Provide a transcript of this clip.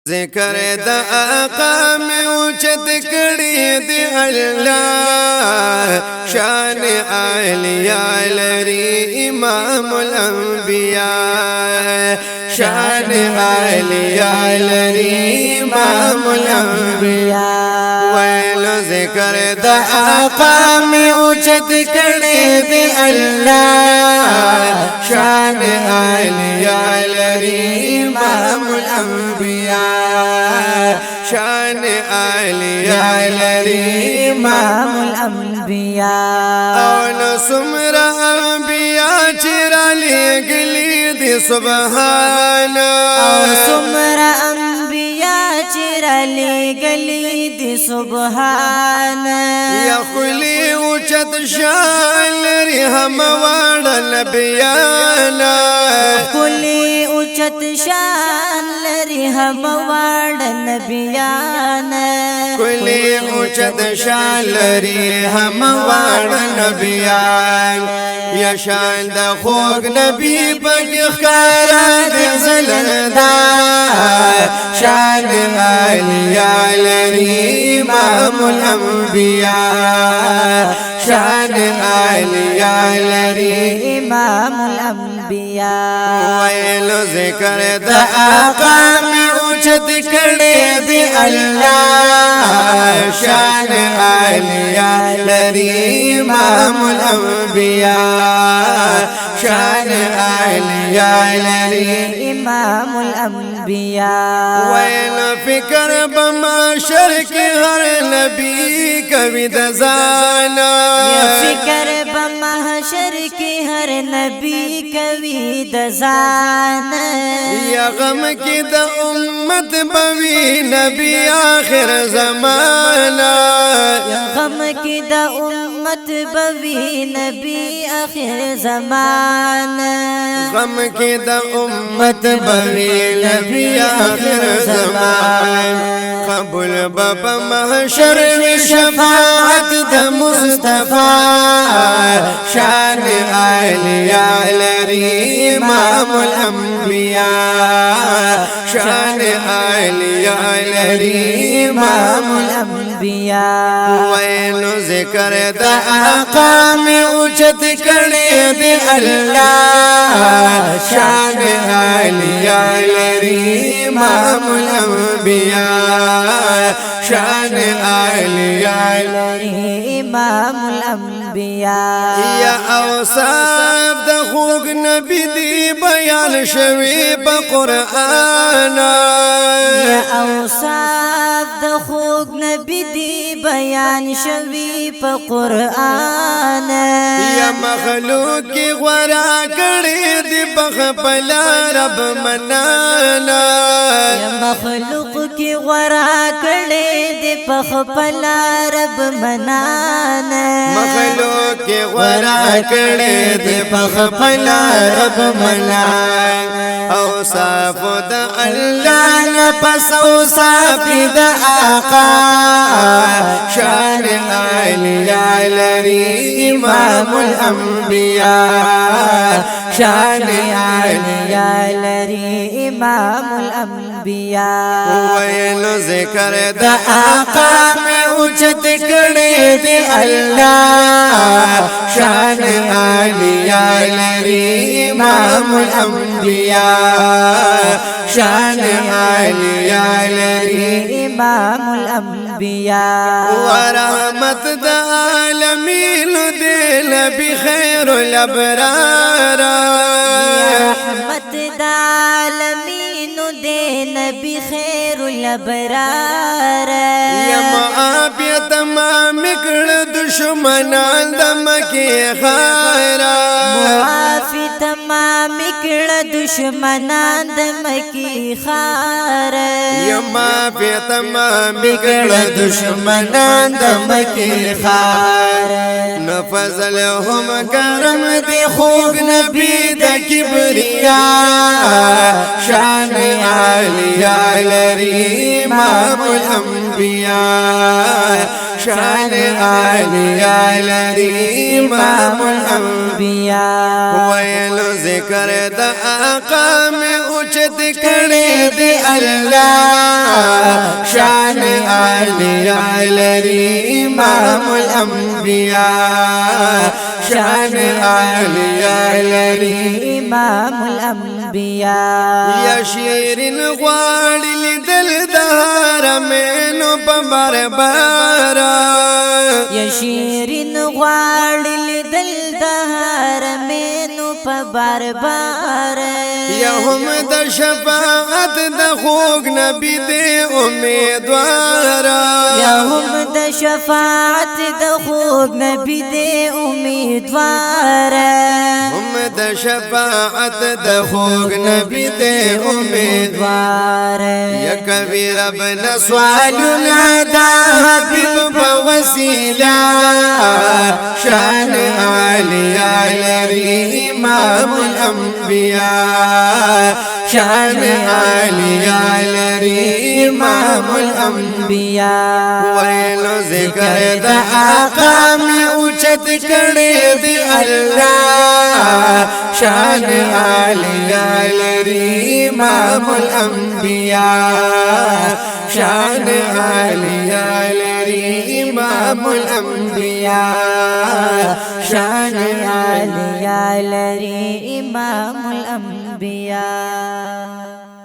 ذکر دا آقا میں اوچت کڑی دی اللہ شان عالیہ لری امام الانبیاء شان عالیہ لری امام الانبیاء ویلو ذکر دا آقا میں اوچت کڑی دی اللہ شان عالیہ لری امام الانبیاء شان عالیہ لری امام الانبیاء اول سمرا انبیاء چرا لگلی دی سبحان او سمرا انبیاء چرا لگلی دی سبحان یا خلی اوچت شان لری ہم وارد نبیانا خلی اوچت شان لری ہم وارد نبیانا خلی اوچت شان لری ہم وارد نبیان یا شان دا خوک نبی پک خارا دی زلندا شان عالیہ لری امام الانبیاء شان عالیہ لری امام الانبیاء ویلو ذکر دا آقا میں اوچت کڑے دی اللہ شان عالیہ لری امام الانبیاء شان عالیہ لری امام الانبیاء ویلو فکر بماشر کی ہر نبی کبھی دزانا فکر بمحشر کی ہر نبی کوي دزان یا غم کی دا امت بوی نبی آخر زمانہ یا غم کی دا امت بوی نبی آخر زمان غم کی دا امت بوی نبی آخر زمان قبول بابا محشر و شفاعت دا مصطفیٰ شان عالیہ لری امام الانبیاء شان عالیہ لری امام الانبیاء ویلو ذکر دا آقا میں اوچت کڑے دی اللہ شان عالیہ لری امام الانبیاء شان عالیہ لری امام الانبیاء یا اوصاف دا خوک نبی دی بیان شوی با قرآن یا اوصاف دا خوک نبی دی بیان شوی پا قرآن یا مخلوق کی غورا کڑی دی بخپلا رب منانا یا مخلوق کی غورا کڑے دی پخپلا رب منانا مخلوق کی غورا کڑی دی بخپلا رب منانا اوصاف دا اللہ نپس اوصاف دا آقا شان عالیہ لری امام الانبیاء شان عالیہ لری امام الانبیاء ویلو ذکر دا آقا میں اوچت کڑے دی اللہ شان عالیہ لری امام الانبیاء شان عالیہ لری امام الانبیاء ورحمت دا عالمین دے نبی خیر الابرار رحمت دا عالمین دے نبی خیر الابرار یا معافی تمام کڑ دشمنان دمکی خارا معافی تمام کڑ دشمنان دمکی خار یا معافی تمام کڑ دشمنان دمکی خار نفضل ہم کرم دی خوک نبی دا کبریا شان عالیہ لری امام الانبیاء شان عالیہ لري امام الانبیاء ویلو ذکر دا آقا میں اچت کڑے دے اللہ شان عالیہ لري امام الانبیاء شان عالیہ لري امام الانبیاء یا شیرین غواړي لیدل د حرمینو په بربارا یا شیرین غواړي لیدل د حرمینو په بربار یا هم د شفاعت د خوږ نبی دی امیدوارا یا هم د شفاعت د خوږ نبی دی امیدوار هم د شفاعت د خوږ نبی دی امیدوار یا کبیر ابن سوالنا دا حبیب په وسیله شان عالیہ لري امام الانبیاء شان عالیہ لري امام الانبیاء ویلو ذکر دا آقا میں اچت کڑے دی اللہ شان عالیہ لري امام الانبیاء شان عالیہ لري امام الانبیاء شان عالیہ لري امام الانبیاء